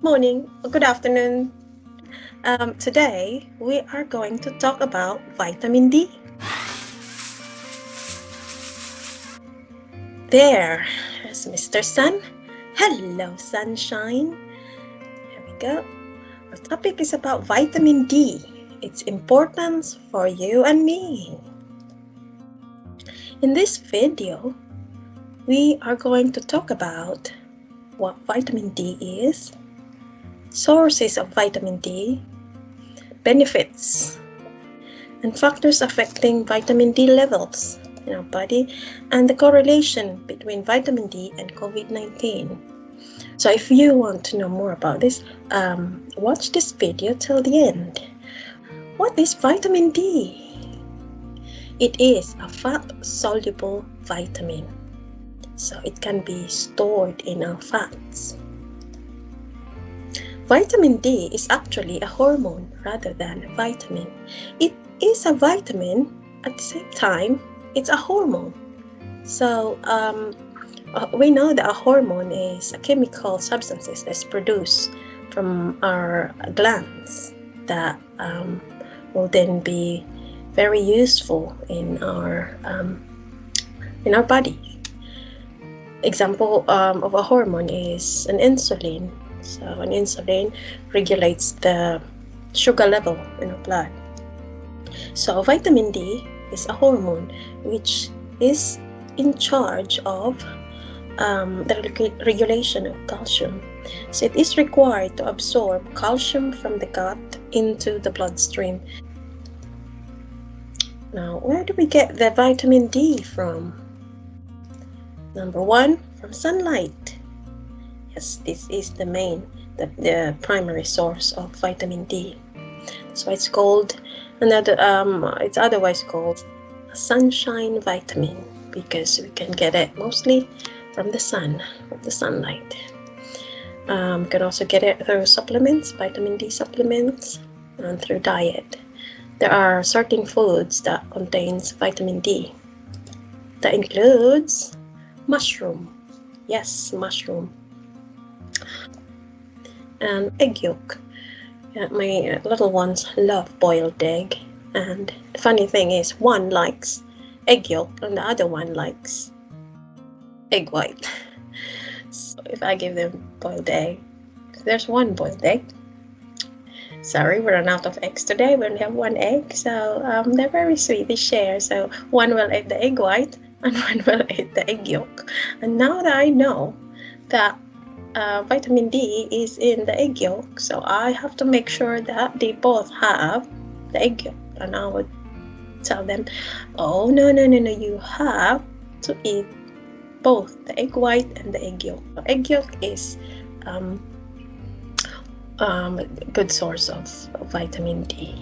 Morning or good afternoon. Today we are going to talk about vitamin D. There's Mr. Sun. Hello, sunshine. Here we go. Our topic is about vitamin D, its importance for you and me. In this video, we are going to talk about what vitamin D is, sources of vitamin D, benefits, and factors affecting vitamin D levels in our body, and the correlation between vitamin D and COVID-19. So if you want to know more about this, watch this video till the end. What is vitamin D? It is a fat-soluble vitamin, so it can be stored in our fats. Vitamin D is actually a hormone rather than a vitamin. It is a vitamin, at the same time, it's a hormone. So we know that a hormone is a chemical substances that's produced from our glands that will then be very useful in our body. Example of a hormone is an insulin. So an insulin regulates the sugar level in our blood. So vitamin D is a hormone which is in charge of the regulation of calcium. So it is required to absorb calcium from the gut into the bloodstream. Now, where do we get the vitamin D from? Number one, from sunlight. Yes, this is the primary source of vitamin D. That's why it's called it's otherwise called a sunshine vitamin, because we can get it mostly from the sun, from the sunlight. We can also get it through supplements, vitamin D supplements, and through diet. There are certain foods that contains vitamin D. That includes mushroom. Yes, mushroom. And egg yolk. My little ones love boiled egg, and the funny thing is one likes egg yolk and the other one likes egg white. So if I give them boiled egg, if there's one boiled egg, sorry, we ran out of eggs today, we only have one egg, so they're very sweet, they share, so one will eat the egg white and one will eat the egg yolk. And now that I know that vitamin D is in the egg yolk, so I have to make sure that they both have the egg yolk. And I would tell them, oh no, you have to eat both the egg white and the egg yolk. Egg yolk is a good source of vitamin D.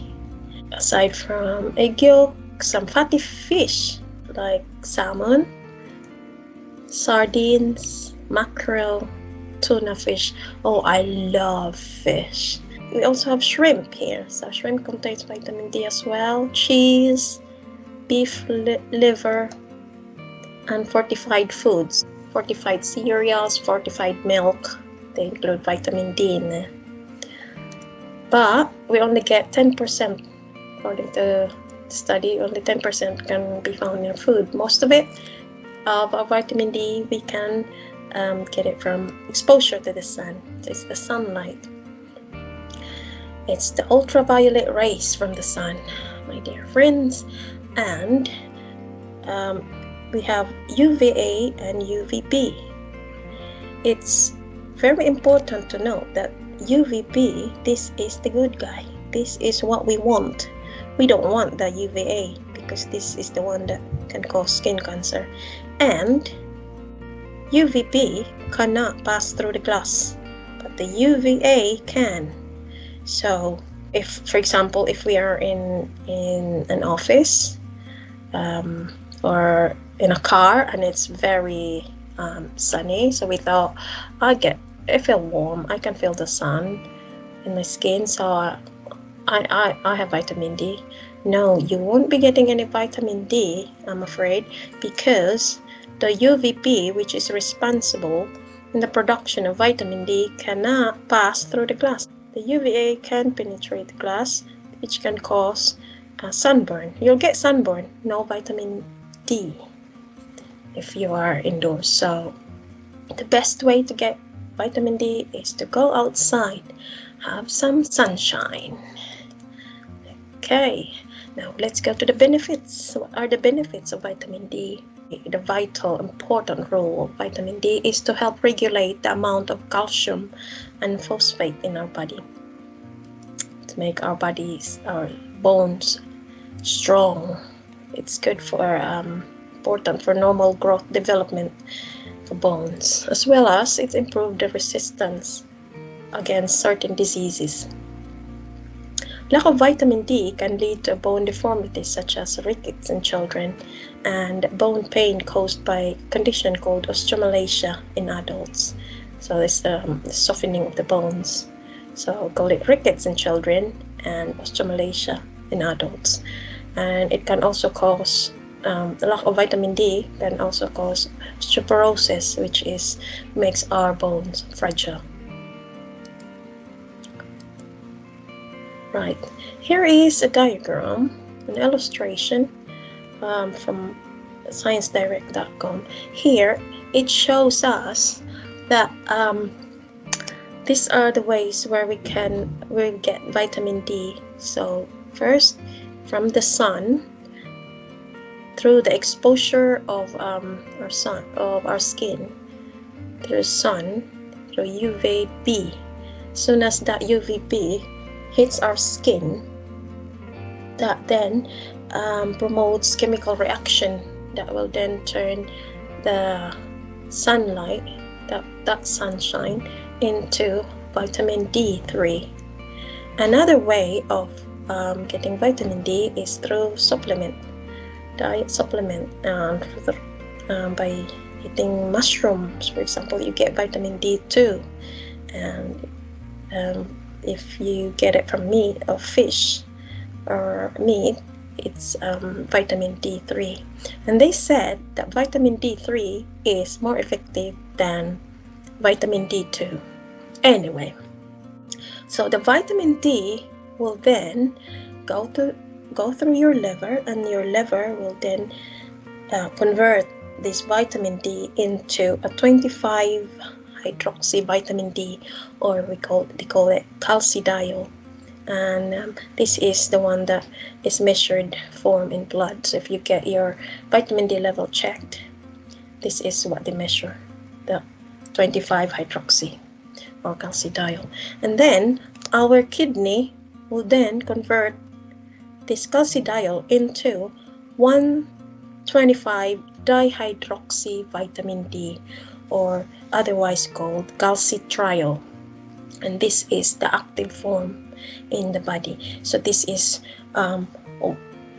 Aside from egg yolk, some fatty fish like salmon, sardines, mackerel, tuna fish. Oh, I love fish. We also have shrimp here, so shrimp contains vitamin D as well. Cheese, beef liver, and fortified foods, fortified cereals, fortified milk. They include vitamin D in there. But we only get 10%, according to the study, only 10% can be found in our food. Most of it, of our vitamin D, we can get it from exposure to the sun. So it's the sunlight. It's the ultraviolet rays from the sun, my dear friends. And we have UVA and UVB. It's very important to note that UVB, this is the good guy. This is what we want. We don't want the UVA, because this is the one that can cause skin cancer. And UVB cannot pass through the glass, but the UVA can. So if, for example, if we are in an office or in a car and it's very sunny, so we thought, I feel warm, I can feel the sun in my skin, so I have vitamin D. No, you won't be getting any vitamin D, I'm afraid, because the UVB, which is responsible and the production of vitamin D cannot pass through the glass. The UVA can penetrate the glass, which can cause sunburn. You'll get sunburn, no vitamin D, if you are indoors. So the best way to get vitamin D is to go outside, have some sunshine. Okay, now let's go to the benefits. What are the benefits of vitamin D? The vital, important role of vitamin D is to help regulate the amount of calcium and phosphate in our body, to make our bodies, our bones strong. It's good for important for normal growth development for bones, as well as it improves the resistance against certain diseases. Lack of vitamin D can lead to bone deformities such as rickets in children and bone pain caused by a condition called osteomalacia in adults. So it's the softening of the bones. So call it rickets in children and osteomalacia in adults. And it can also cause the lack of vitamin D can also cause osteoporosis, which makes our bones fragile. Right, here is a diagram, an illustration from sciencedirect.com. Here it shows us that these are the ways where we get vitamin D. So first, from the sun, through the exposure of our skin through sun, through UVB. As soon as that UVB hits our skin, that then promotes chemical reaction that will then turn the sunlight, that sunshine, into vitamin D3. Another way of getting vitamin D is through diet supplement, by eating mushrooms, for example. You get vitamin D2, and if you get it from meat or fish or meat, it's vitamin D3. And they said that vitamin D3 is more effective than vitamin D2. Anyway, so the vitamin D will then go through your liver, and your liver will then convert this vitamin D into a 25 hydroxy vitamin D, or they call it calcidiol. And this is the one that is measured form in blood. So if you get your vitamin D level checked, this is what they measure, the 25 hydroxy or calcidiol. And then our kidney will then convert this calcidiol into 125 dihydroxy vitamin D, or otherwise called calcitriol. And this is the active form in the body. So this is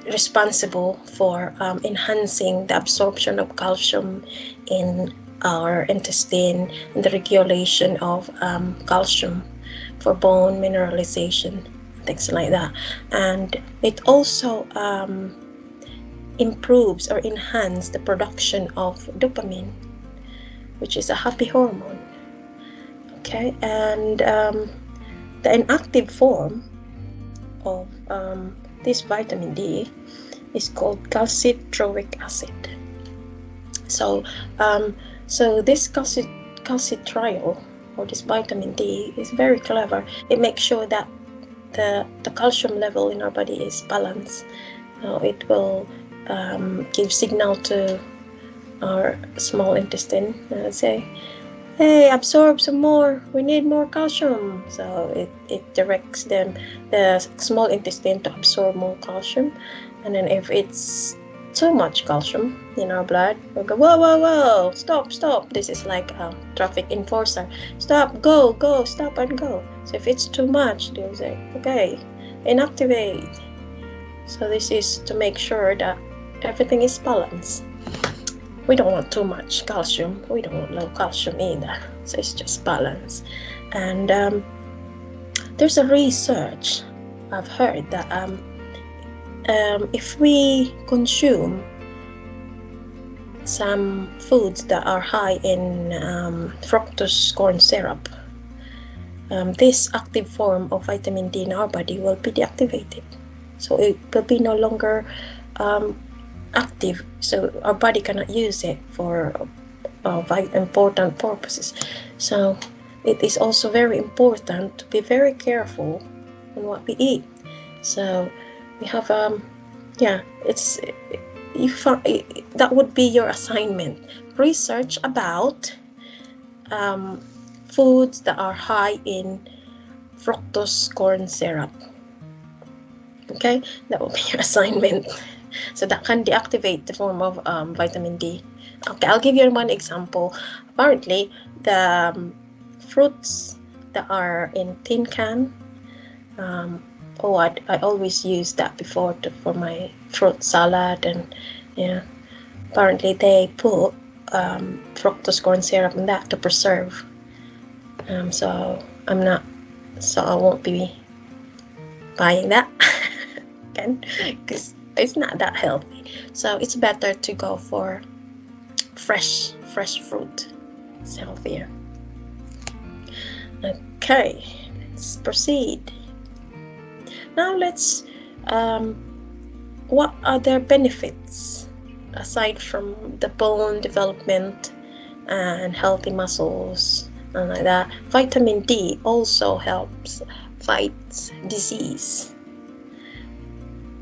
responsible for enhancing the absorption of calcium in our intestine and the regulation of calcium for bone mineralization, things like that. And it also improves or enhances the production of dopamine, which is a happy hormone. Okay, and the inactive form of this vitamin D is called calcitroic acid. So this calcitriol, or this vitamin D, is very clever. It makes sure that the calcium level in our body is balanced. It will give signal to our small intestine, say, hey, absorb some more, we need more calcium. So it directs the small intestine to absorb more calcium. And then if it's too much calcium in our blood, we'll go, whoa, stop. This is like a traffic enforcer. Stop, go, stop and go. So if it's too much, they'll say, okay, inactivate. So this is to make sure that everything is balanced. We don't want too much calcium, we don't want low calcium either. So it's just balance. And there's a research I've heard that if we consume some foods that are high in fructose corn syrup, this active form of vitamin D in our body will be deactivated. So it will be no longer active, so our body cannot use it for important purposes. So it is also very important to be very careful on what we eat. So we have that would be your assignment. Research about foods that are high in fructose corn syrup. Okay, that will be your assignment. So that can deactivate the form of vitamin D. Okay, I'll give you one example. Apparently, the fruits that are in tin can, I always use that before for my fruit salad, and apparently they put fructose corn syrup in that to preserve. So I won't be buying that again, because it's not that healthy. So it's better to go for fresh fruit. It's healthier. Okay, let's proceed. Now let's what are their benefits aside from the bone development and healthy muscles and like that? Vitamin D also helps fight disease.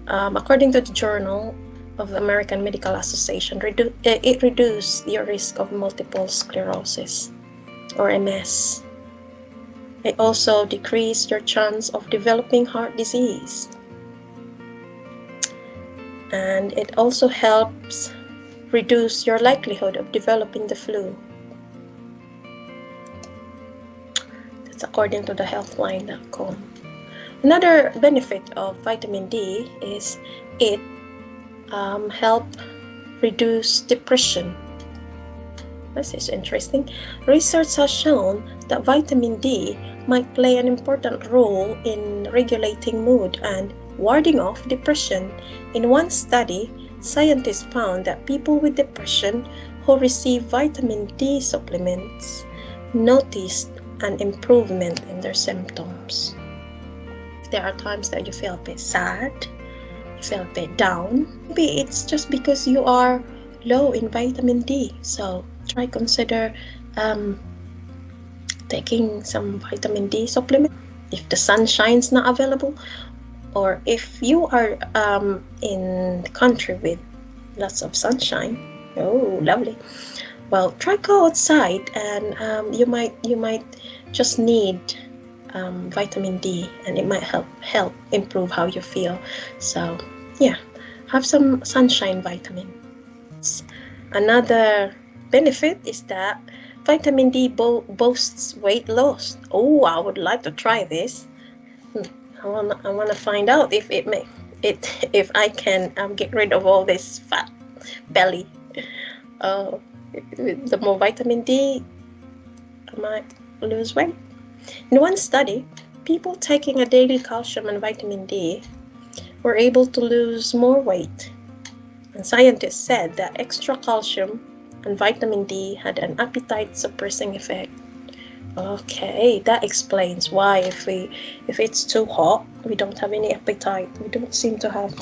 According to the Journal of the American Medical Association, it reduces your risk of multiple sclerosis or MS. It also decreases your chance of developing heart disease. And it also helps reduce your likelihood of developing the flu. That's according to the healthline.com. Another benefit of vitamin D is it helps reduce depression. This is interesting. Research has shown that vitamin D might play an important role in regulating mood and warding off depression. In one study, scientists found that people with depression who receive vitamin D supplements noticed an improvement in their symptoms. There are times that you feel a bit sad, you feel a bit down. Maybe it's just because you are low in vitamin D. So consider taking some vitamin D supplement if the sunshine's not available, or if you are in the country with lots of sunshine. Oh, lovely. Well, try go outside, and you might just need vitamin D, and it might help improve how you feel. So yeah, have some sunshine vitamins. Another benefit is that vitamin D boasts weight loss. Oh, I would like to try this. I want to find out if if I can get rid of all this fat belly. The more vitamin D, I might lose weight. In one study, people taking a daily calcium and vitamin D were able to lose more weight. And scientists said that extra calcium and vitamin D had an appetite suppressing effect. Okay, that explains why if it's too hot, we don't have any appetite. We don't seem to have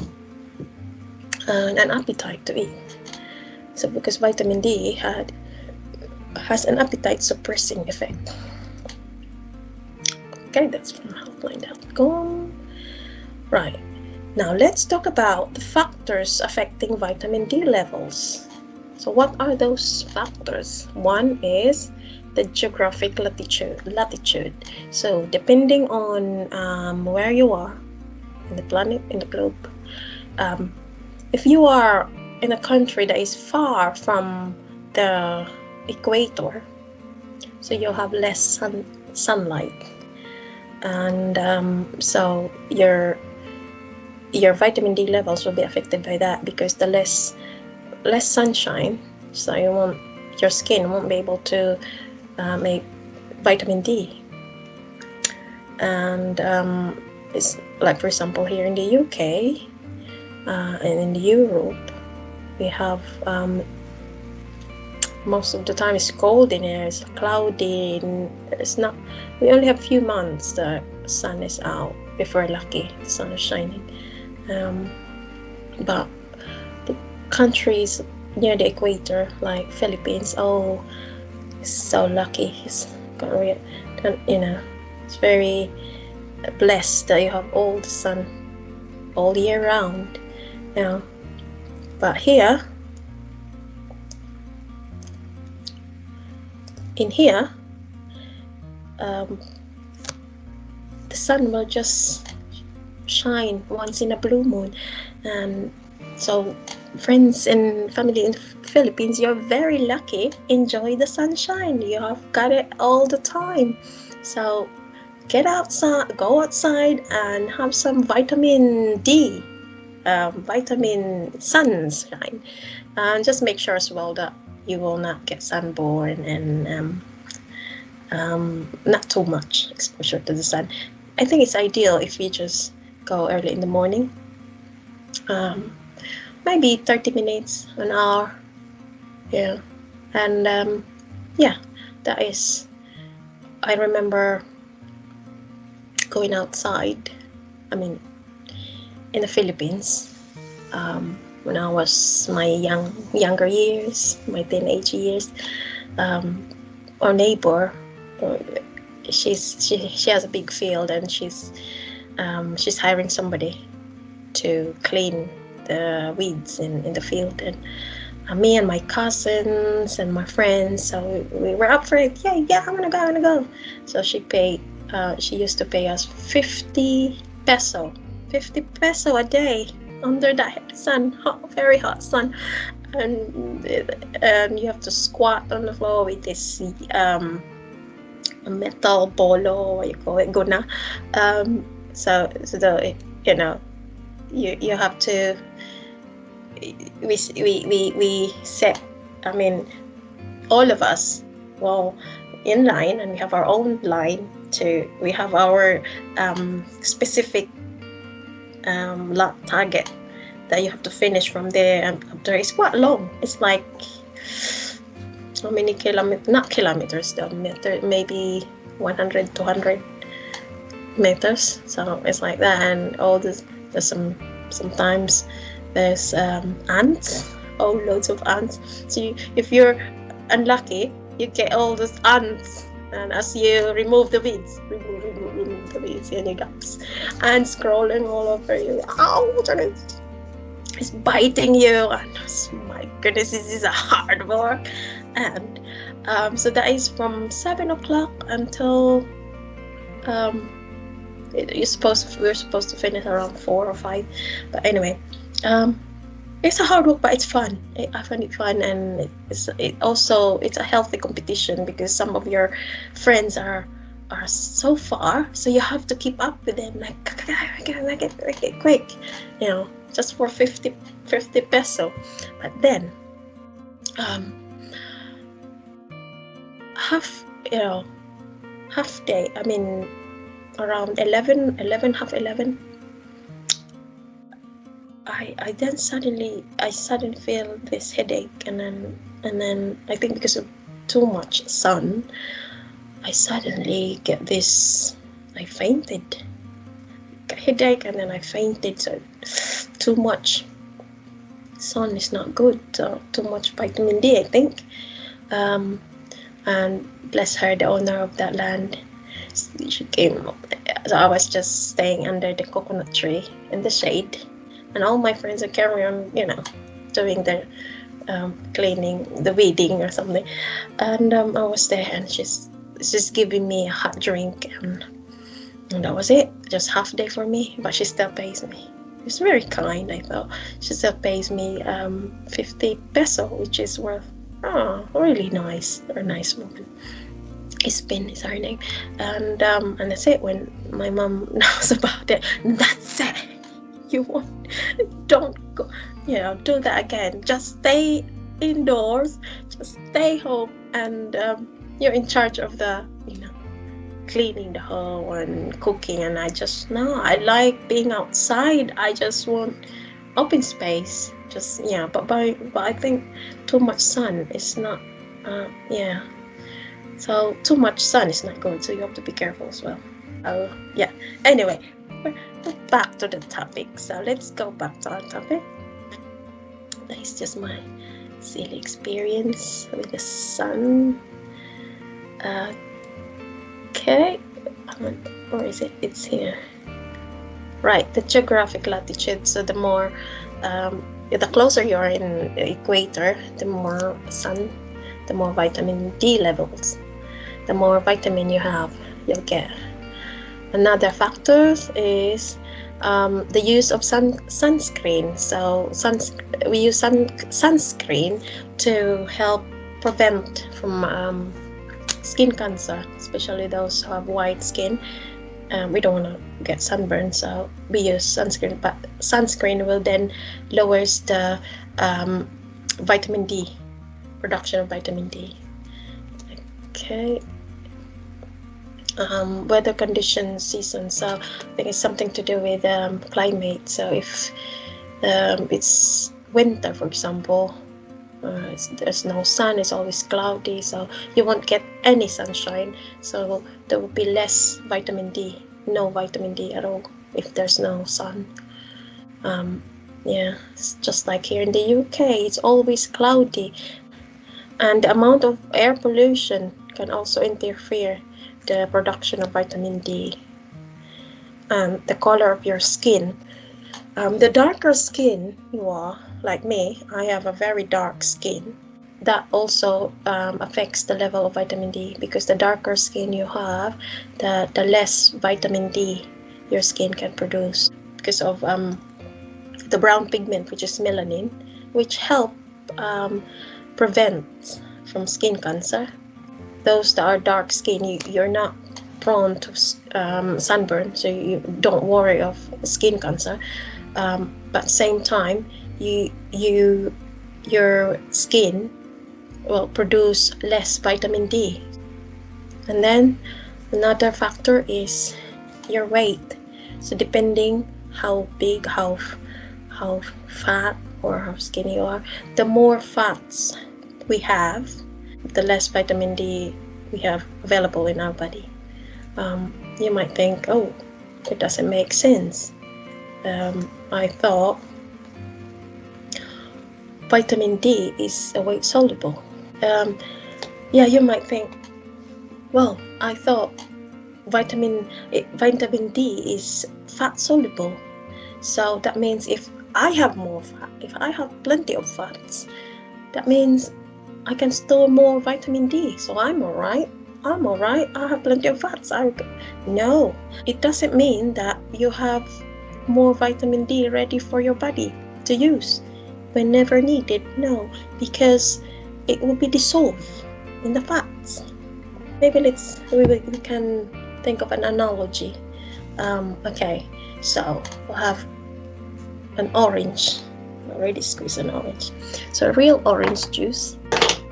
an appetite to eat. So because vitamin D has an appetite suppressing effect. Okay, that's from healthline.com. Right, now let's talk about the factors affecting vitamin D levels. So what are those factors? One is the geographic latitude. So depending on where you are in the planet, in the globe, if you are in a country that is far from the equator, so you'll have less sunlight, and so your vitamin D levels will be affected by that, because the less sunshine, so your skin won't be able to make vitamin D. And it's like, for example, here in the UK and in Europe, we have most of the time it's cold in here, it's cloudy, and it's not, we only have a few months the sun is out. If we're lucky, the sun is shining. But the countries near the equator, like Philippines, oh, it's so lucky. It's it's very blessed that you have all the sun all year round. But here, in here, the sun will just shine once in a blue moon. And so friends and family in the Philippines, you're very lucky. Enjoy the sunshine. You have got it all the time. So get outside, go outside and have some vitamin D, vitamin sunshine. And just make sure as well that you will not get sunburn and not too much exposure to the sun. I think it's ideal if you just go early in the morning, maybe 30 minutes, an hour, and that is, I remember going outside, in the Philippines, when I was my younger years, my teenage years. Our neighbor, she has a big field, and she's hiring somebody to clean the weeds in the field, and me and my cousins and my friends, so we were up for it. I wanna go. So she used to pay us 50 peso a day under that sun, very hot sun, and you have to squat on the floor with this metal bolo, what you call it, guna. So you have to, we set, all of us, in line, and we have our own line we have our specific target that you have to finish from there, and after it's quite long. It's like, how many kilometers? Not kilometers, maybe 100, 200 meters. So it's like that, and all this. There's sometimes there's ants. Loads of ants. So if you're unlucky, you get all those ants. And as you remove the weeds, remove the weeds, and you got ants crawling all over you. Ow! It's biting you, and my goodness, this is a hard work. And so that is from 7 o'clock until we're supposed to finish around 4 or 5. But anyway, it's a hard work, but it's fun. I find it fun, and it's a healthy competition, because some of your friends are so far, so you have to keep up with them. Like, make it quick, just for 50 peso. But then, half day. Around 11, half 11. I suddenly feel this headache, and then I think because of too much sun, I suddenly get this. I fainted. Got headache, and then I fainted. So too much sun is not good. So too much vitamin D, I think. And bless her, the owner of that land. She came. So I was just staying under the coconut tree in the shade. And all my friends are carrying on, doing their cleaning, the weeding or something. And I was there, and she's giving me a hot drink, and that was it. Just half day for me, but she still pays me. It's very kind, I thought. She still pays me 50 peso, which is worth really nice. A nice woman. Ispin is her name, and that's it. When my mom knows about it, that's it. Don't go, do that again. Just stay indoors, just stay home, and you're in charge of the, cleaning the home and cooking. And I like being outside. I just want open space. But I think too much sun is not Yeah, so too much sun is not good, so you have to be careful as well. Oh yeah, anyway, we're back to the topic, so let's go back to our topic. It's just my silly experience with the sun. Okay, where is it? It's here. Right, the geographic latitude. So the more, the closer you are in the equator, the more sun, the more vitamin D levels. The more vitamin you have, you'll get. Another factor is the use of sunscreen. So we use sunscreen to help prevent from skin cancer, especially those who have white skin. We don't want to get sunburned, so we use sunscreen, but sunscreen will then lowers the vitamin D, production of vitamin D. Okay. Weather conditions, season. So I think it's something to do with climate. So if it's winter, for example, there's no sun, it's always cloudy, so you won't get any sunshine, so there will be less vitamin D, no vitamin D at all if there's no sun. Yeah, it's just like here in the UK, it's always cloudy, and the amount of air pollution can also interfere the production of vitamin D. And the color of your skin, the darker skin you are, like me, I have a very dark skin. That also affects the level of vitamin D, because the darker skin you have, the less vitamin D your skin can produce, because of the brown pigment, which is melanin, which help prevent from skin cancer. Those that are dark skin, you're not prone to sunburn, so you don't worry of skin cancer. But at the same time, your skin will produce less vitamin D. And then another factor is your weight. So depending how big, how fat or how skinny you are, the more fats we have, the less vitamin D we have available in our body. You might think, oh, it doesn't make sense. I thought vitamin D is weight soluble. Yeah, you might think, well, I thought vitamin D is fat soluble. So that means if I have more fat, if I have plenty of fats, that means I can store more vitamin D, so I'm alright. I have plenty of fats. No, it doesn't mean that you have more vitamin D ready for your body to use whenever needed. No, because it will be dissolved in the fats. Maybe we can think of an analogy. Okay, so we'll have an orange. I already squeezed an orange. So real orange juice.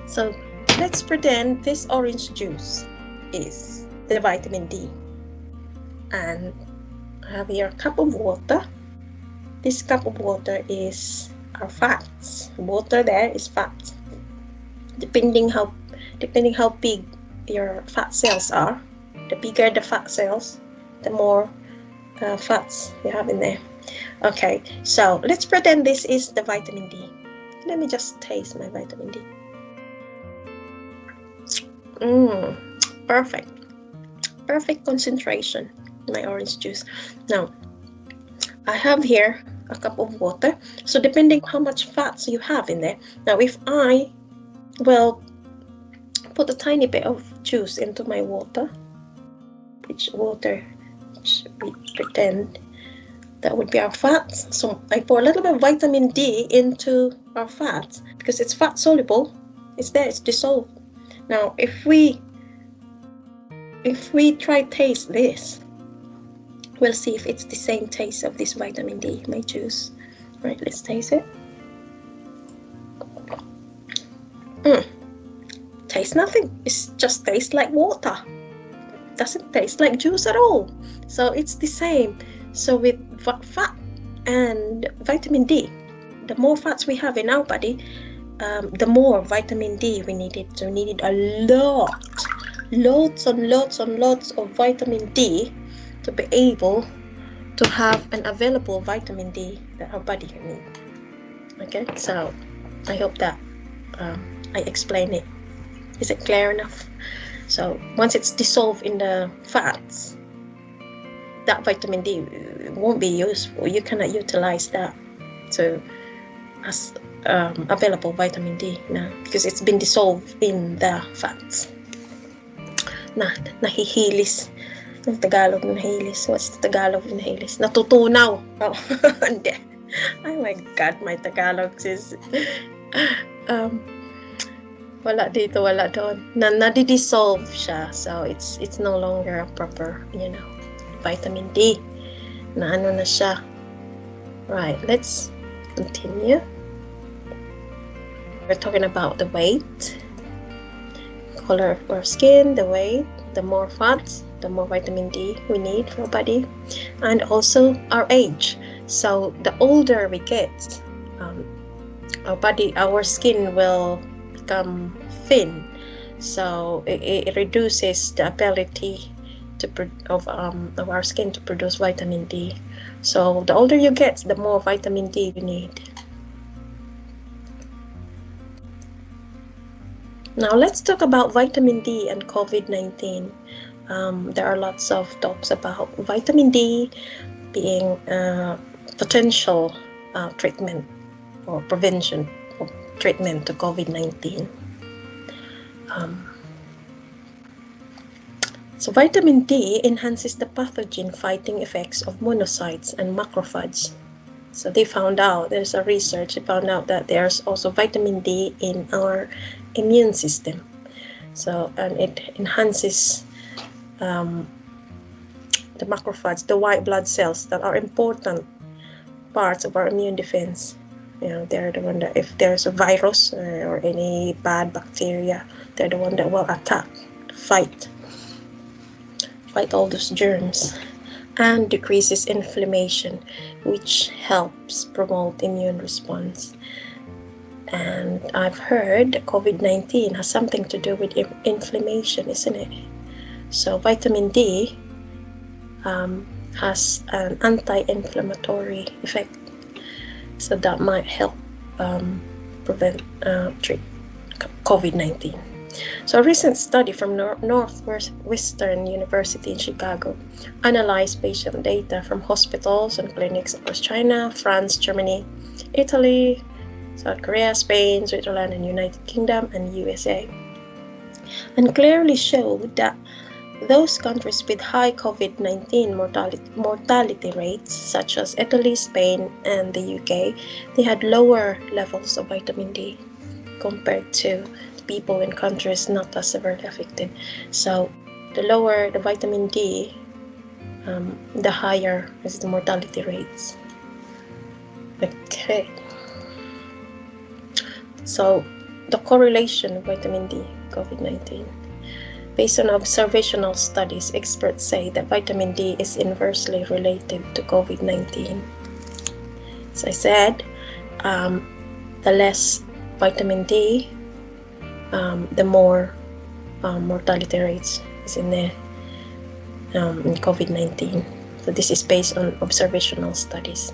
So let's pretend this orange juice is the vitamin D. And I have here a cup of water. This cup of water is our fats. Water there is fat. Depending how big your fat cells are, the bigger the fat cells, the more fats you have in there. Okay, so let's pretend this is the vitamin D. Let me just taste my vitamin D. Perfect concentration in my orange juice. Now I have here a cup of water, so depending how much fats you have in there. Now if I will put a tiny bit of juice into my water, which we pretend that would be our fats. So I pour a little bit of vitamin D into our fats because it's fat soluble. It's there, it's dissolved. Now if we try taste this, we'll see if it's the same taste of this vitamin D, my juice. Right, let's taste it. Tastes nothing. It just tastes like water. Doesn't taste like juice at all. So it's the same. So with fat and vitamin D, the more fats we have in our body, the more vitamin D we needed. So we needed a lots of vitamin D to be able to have an available vitamin D that our body can need. Okay, so I hope that I explain it. Is it clear enough? So once it's dissolved in the fats, that vitamin D won't be useful. You cannot utilize that as available vitamin D now because it's been dissolved in the fats. Nahihilis. Ang Tagalog ng nahihilis. What's the Tagalog of nahihilis? Natutunaw. Oh, hindi. Oh my God, my Tagalog is wala dito, wala doon. Nadi-dissolve siya. So it's no longer a proper, vitamin D. Na ano na siya. Right, let's continue. We're talking about the weight, color of our skin, the weight, the more fats, the more vitamin D we need for our body, and also our age. So the older we get, our skin will become thin. So it reduces the ability of our skin to produce vitamin D. So the older you get, the more vitamin D you need. Now let's talk about vitamin D and COVID-19. There are lots of talks about vitamin D being potential treatment or prevention or treatment to COVID-19. So vitamin D enhances the pathogen fighting effects of monocytes and macrophages. So they found out, there's a research, they found out that there's also vitamin D in our immune system. So, and it enhances the macrophages, the white blood cells that are important parts of our immune defense. They're the one that if there's a virus or any bad bacteria, they're the one that will attack, fight all those germs, and decreases inflammation, which helps promote immune response. And I've heard that COVID-19 has something to do with inflammation, isn't it? So vitamin D has an anti-inflammatory effect, so that might help treat COVID-19. So a recent study from Northwestern University in Chicago analyzed patient data from hospitals and clinics across China, France, Germany, Italy, South Korea, Spain, Switzerland, and United Kingdom, and USA, and clearly showed that those countries with high COVID-19 mortality rates, such as Italy, Spain, and the UK, they had lower levels of vitamin D compared to people in countries not as severely affected. So the lower the vitamin D, the higher is the mortality rates. Okay. So the correlation of vitamin D, COVID-19. Based on observational studies, experts say that vitamin D is inversely related to COVID-19. As I said, the less vitamin D, the more mortality rates is in COVID-19. So this is based on observational studies.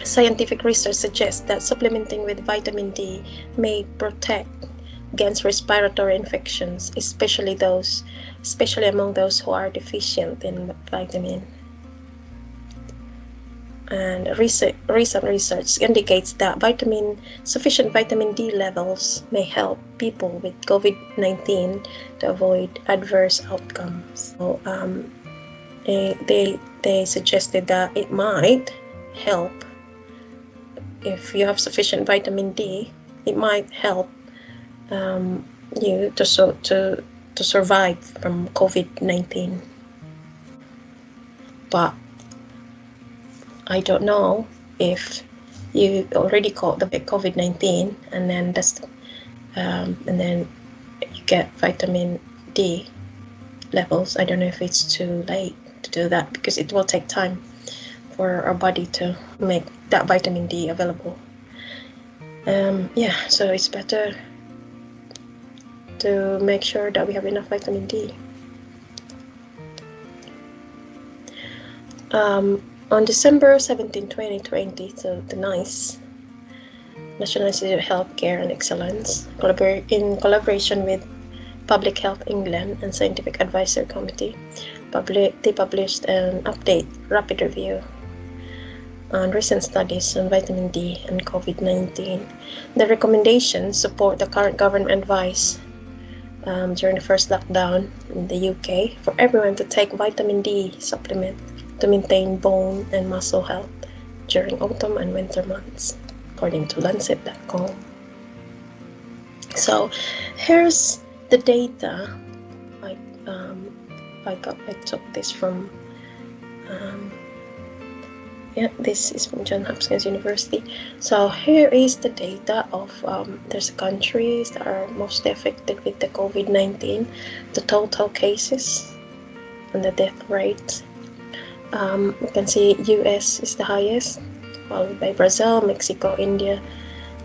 Scientific research suggests that supplementing with vitamin D may protect against respiratory infections, especially among those who are deficient in vitamin. And recent research indicates that sufficient vitamin D levels may help people with COVID-19 to avoid adverse outcomes. So they suggested that it might help if you have sufficient vitamin D. It might help you to survive from COVID-19. But I don't know if you already caught the COVID-19 and then you get vitamin D levels. I don't know if it's too late to do that, because it will take time for our body to make that vitamin D available. Yeah, so it's better to make sure that we have enough vitamin D. On December 17, 2020, so the NICE, National Institute of Healthcare and Excellence, in collaboration with Public Health England and Scientific Advisory Committee, they published an update rapid review on recent studies on vitamin D and COVID-19. The recommendations support the current government advice during the first lockdown in the UK for everyone to take vitamin D supplement to maintain bone and muscle health during autumn and winter months, according to Lancet.com. So here's the data. I took this from this is from Johns Hopkins University. So here is the data of there's countries that are mostly affected with the COVID-19, the total cases and the death rate. You can see US is the highest, followed by Brazil, Mexico, India,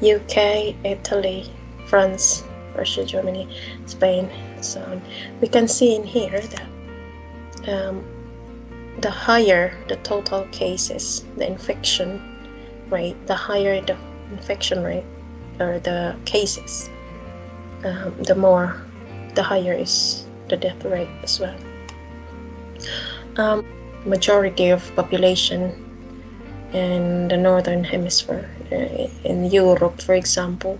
UK, Italy, France, Russia, Germany, Spain, and so on. We can see in here that the higher the total cases, the infection rate, the higher the infection rate or the cases, the higher is the death rate as well. Majority of population in the northern hemisphere, in Europe, for example,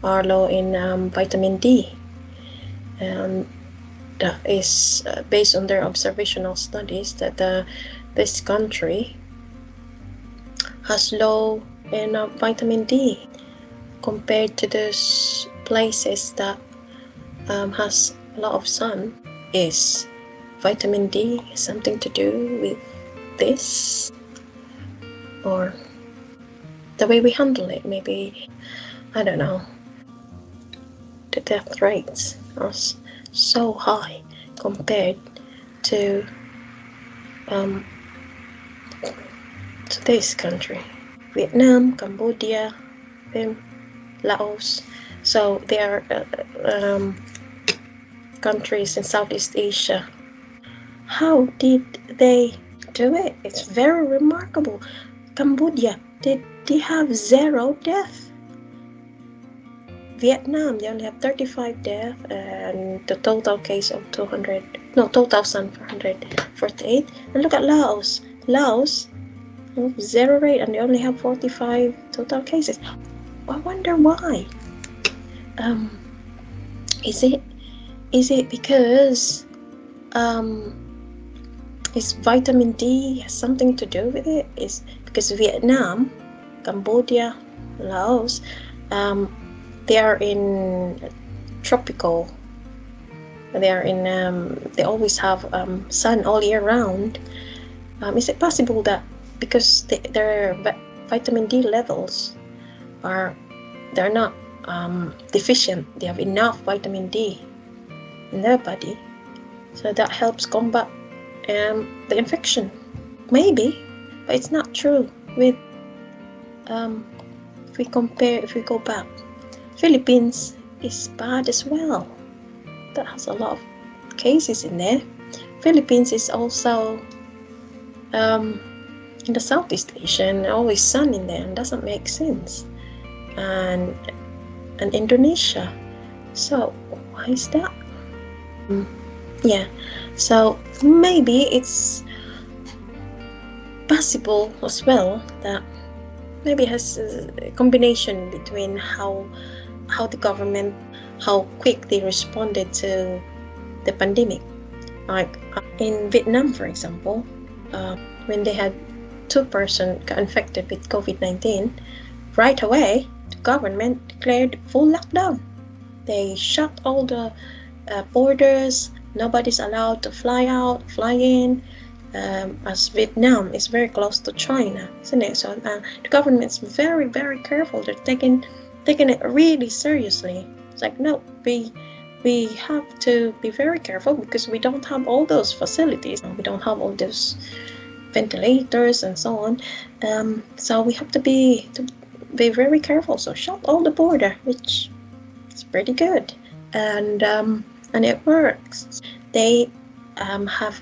are low in vitamin D. That is based on their observational studies that this country has low in vitamin D compared to those places that has a lot of sun. Is vitamin D something to do with this, or the way we handle it? Maybe, I don't know. The death rates are so high compared to this country, Vietnam, Cambodia, Laos. So they are countries in Southeast Asia. How did they do it? It's very remarkable. Cambodia, did they have 0 death? Vietnam, they only have 35 deaths and the total case of 2,448. And look at Laos. Laos, 0 rate and they only have 45 total cases. I wonder why. Is it because is vitamin D has something to do with it? Is because Vietnam, Cambodia, Laos, they are in tropical. They always have sun all year round. Is it possible that because their vitamin D levels they're not deficient, they have enough vitamin D in their body, so that helps combat the infection? Maybe, but it's not true. With if we go back, Philippines is bad as well. That has a lot of cases in there. Philippines is also in the Southeast Asia and always sun in there, and doesn't make sense. And Indonesia. So why is that? Yeah. So maybe it's possible as well that maybe it has a combination between how the government, how quick they responded to the pandemic. Like in Vietnam, for example, when they had 2 persons got infected with COVID-19, right away the government declared full lockdown. They shut all the borders. Nobody's allowed to fly out, fly in. As Vietnam is very close to China, isn't it? So the government's very, very careful. They're taking it really seriously. It's like, no, we have to be very careful because we don't have all those facilities. We don't have all those ventilators and so on. So we have to be very careful. So shut all the border, which is pretty good, and it works. They have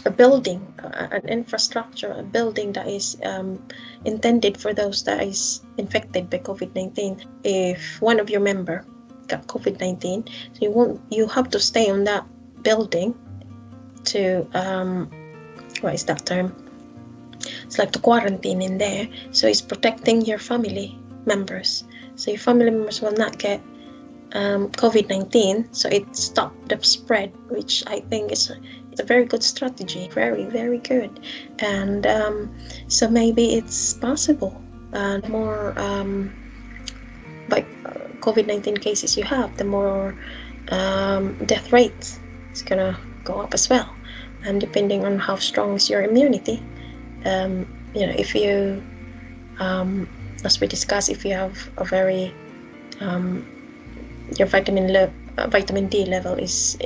a building, an infrastructure, a building that is intended for those that is infected by COVID-19. If one of your member got COVID-19, so you have to stay on that building to what is that term? It's like to quarantine in there. So it's protecting your family members. So your family members will not get COVID-19. So it stopped the spread, which I think it's a very good strategy. Very, very good. And so maybe it's possible. And more COVID-19 cases you have, the more death rate is gonna go up as well. And depending on how strong is your immunity, if you, as we discussed, if you have a very your vitamin D level is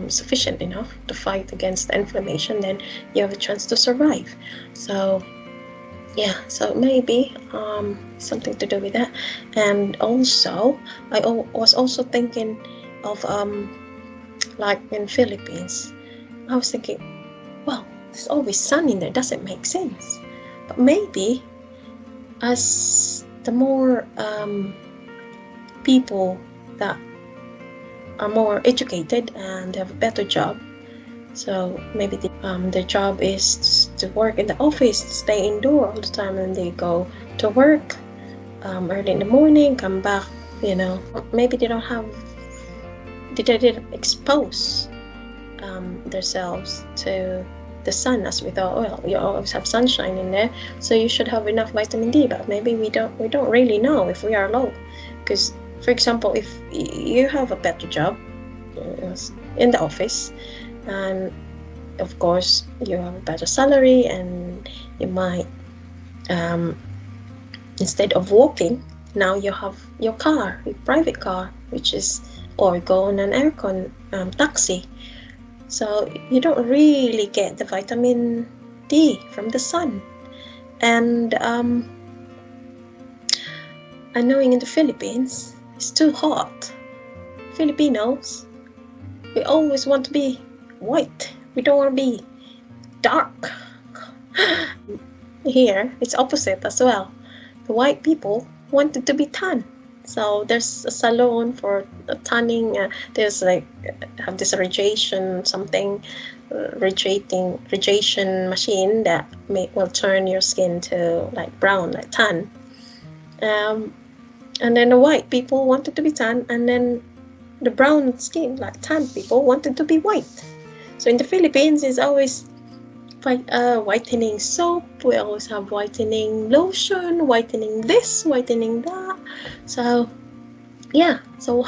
sufficient enough to fight against the inflammation, then you have a chance to survive. So yeah, so maybe something to do with that. And also I was also thinking of like in Philippines, I was thinking, well, there's always sun in there, doesn't make sense. But maybe as the more people that are more educated and have a better job, so maybe their job is to work in the office, to stay indoor all the time, and they go to work early in the morning, come back, maybe they didn't expose themselves to the sun as we thought. Well, you always have sunshine in there, so you should have enough vitamin D. But maybe we don't really know if we are low, because for example, if you have a better job in the office, and of course you have a better salary, and you might instead of walking, now you have your car, your private car, or go on an aircon taxi. So you don't really get the vitamin D from the sun. And knowing in the Philippines, it's too hot. Filipinos, we always want to be white. We don't want to be dark. Here, it's opposite as well. The white people wanted to be tan. So there's a salon for tanning. There's have this radiation radiation that will turn your skin to like brown, like tan. And then the white people wanted to be tan, and then the brown skin, like tan people, wanted to be white. So in the Philippines, it's always whitening soap. We always have whitening lotion, whitening this, whitening that. So yeah, so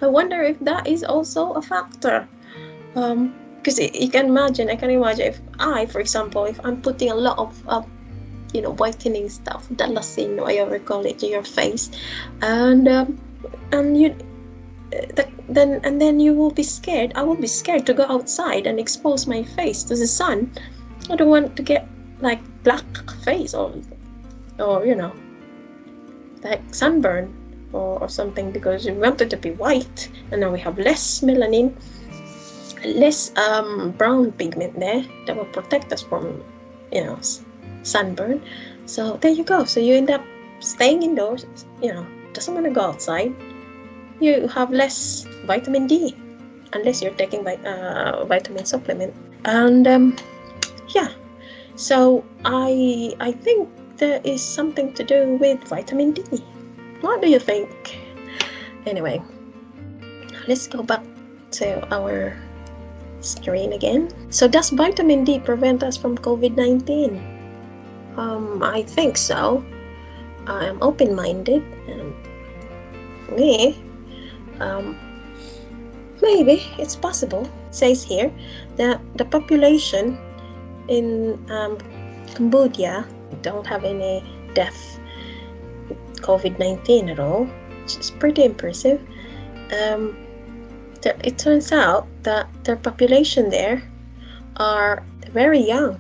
I wonder if that is also a factor. Because I can imagine if for example, if I'm putting a lot of whitening stuff, dalasin, or whatever you call it, to your face, and then you will be scared. I will be scared to go outside and expose my face to the sun. I don't want to get like black face or like sunburn or something, because we wanted to be white, and now we have less melanin, less brown pigment there that will protect us from sunburn. So there you go. So you end up staying indoors, doesn't want to go outside. You have less vitamin D unless you're taking vitamin supplement. And so I think there is something to do with vitamin D. What do you think? Anyway, let's go back to our screen again. So does vitamin D prevent us from COVID-19? I think so. I'm open-minded, and for me, maybe it's possible. It says here that the population in Cambodia don't have any death with COVID-19 at all, which is pretty impressive. It turns out that their population there are very young.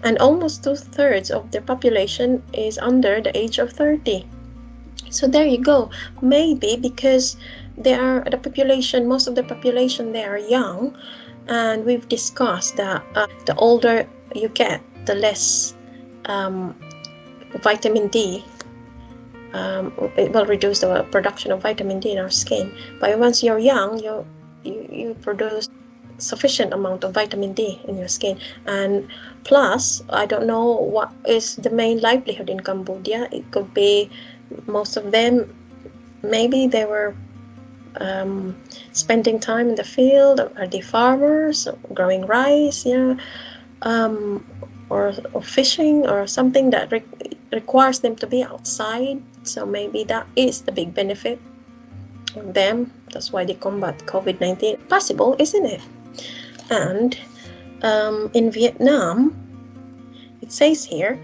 and almost 2/3 of their population is under the age of 30. So there you go. Maybe because most of the population, they are young, and we've discussed that the older you get, the less vitamin D. It will reduce the production of vitamin D in our skin. But once you're young, you produce sufficient amount of vitamin D in your skin. And plus, I don't know what is the main livelihood in Cambodia. It could be most of them, maybe they were spending time in the field. Are they farmers growing rice, or fishing, or something that requires them to be outside? So maybe that is the big benefit of them. That's why they combat COVID-19. Possible, isn't it? And in Vietnam, it says here,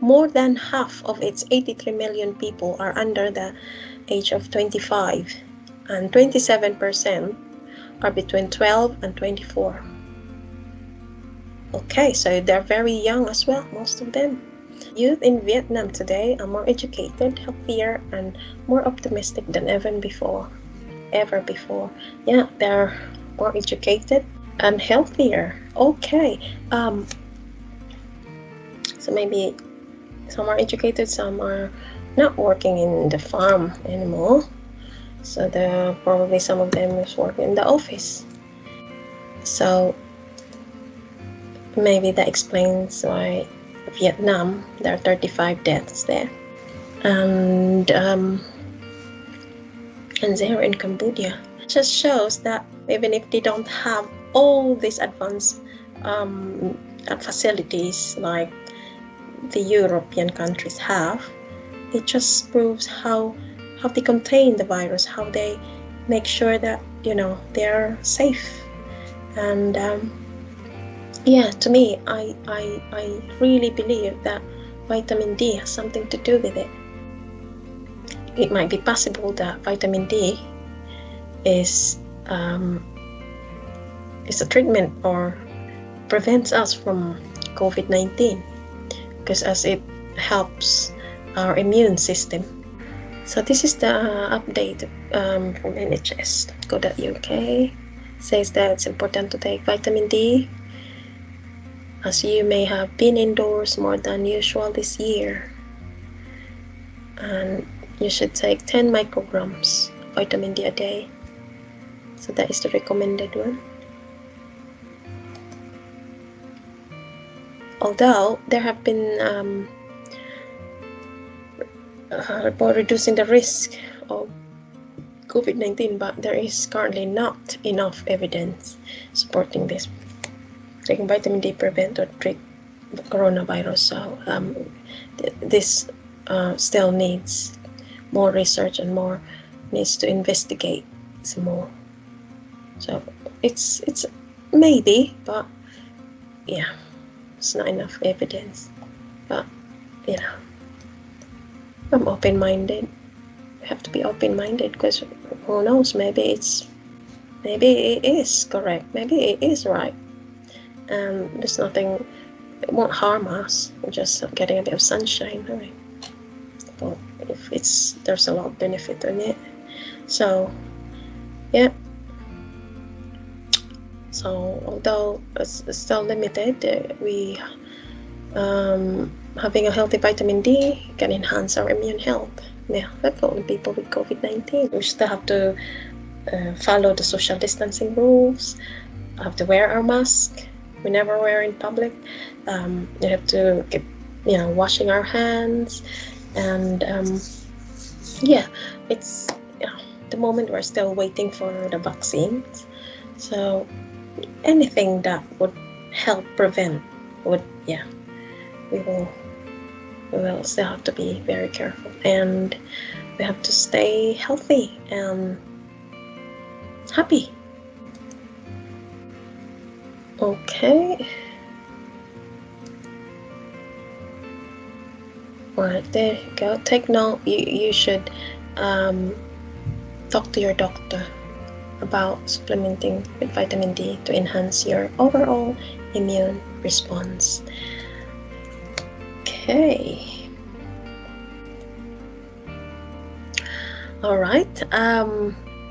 more than half of its 83 million people are under the age of 25, and 27% are between 12 and 24. Okay, so they're very young as well, most of them. Youth in Vietnam today are more educated, healthier, and more optimistic than ever before. Yeah, they're more educated and healthier. Okay, so maybe some are educated, some are not working in the farm anymore. So probably some of them is working in the office. So maybe that explains why Vietnam, there are 35 deaths there. And zero in Cambodia. It just shows that even if they don't have all these advanced facilities like the European countries have, it just proves how they contain the virus, how they make sure that they're safe. And yeah, to me, I really believe that vitamin D has something to do with it. It might be possible that vitamin D is a treatment or prevents us from COVID-19, because as it helps our immune system. So this is the update from NHS Go UK. Says that it's important to take vitamin D, as you may have been indoors more than usual this year, and you should take 10 micrograms vitamin D a day. So that is the recommended one. Although there have been report reducing the risk of COVID-19, but there is currently not enough evidence supporting this. Taking vitamin D prevent or treat the coronavirus. So this still needs more research and more needs to investigate some more. So it's maybe, but yeah, it's not enough evidence. But I'm open-minded. We have to be open-minded, because who knows, maybe it is correct, maybe it is right, and there's nothing, it won't harm us. We're just getting a bit of sunshine, right? But if there's a lot of benefit in it. So yeah, so although it's still limited, we having a healthy vitamin D can enhance our immune health. Yeah, that's all people with COVID-19. We still have to follow the social distancing rules. Have to wear our mask. We never wear in public. We have to keep, washing our hands. And yeah, it's the moment we're still waiting for the vaccines. So anything that would help prevent we will still have to be very careful, and we have to stay healthy and happy. Okay. Right, there you go. Take note. You should talk to your doctor about supplementing with vitamin D to enhance your overall immune response. Okay. All right.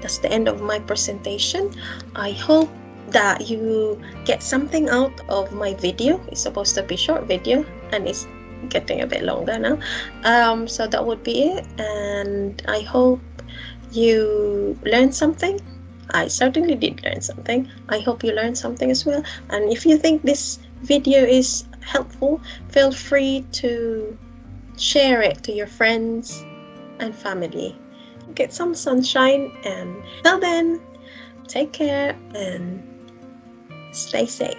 That's the end of my presentation. I hope that you get something out of my video. It's supposed to be short video and it's getting a bit longer now. So that would be it, and I hope you learned something. I certainly did learn something. I hope you learned something as well. And if you think this video is helpful, feel free to share it to your friends and family. Get some sunshine, and till then, take care and stay safe.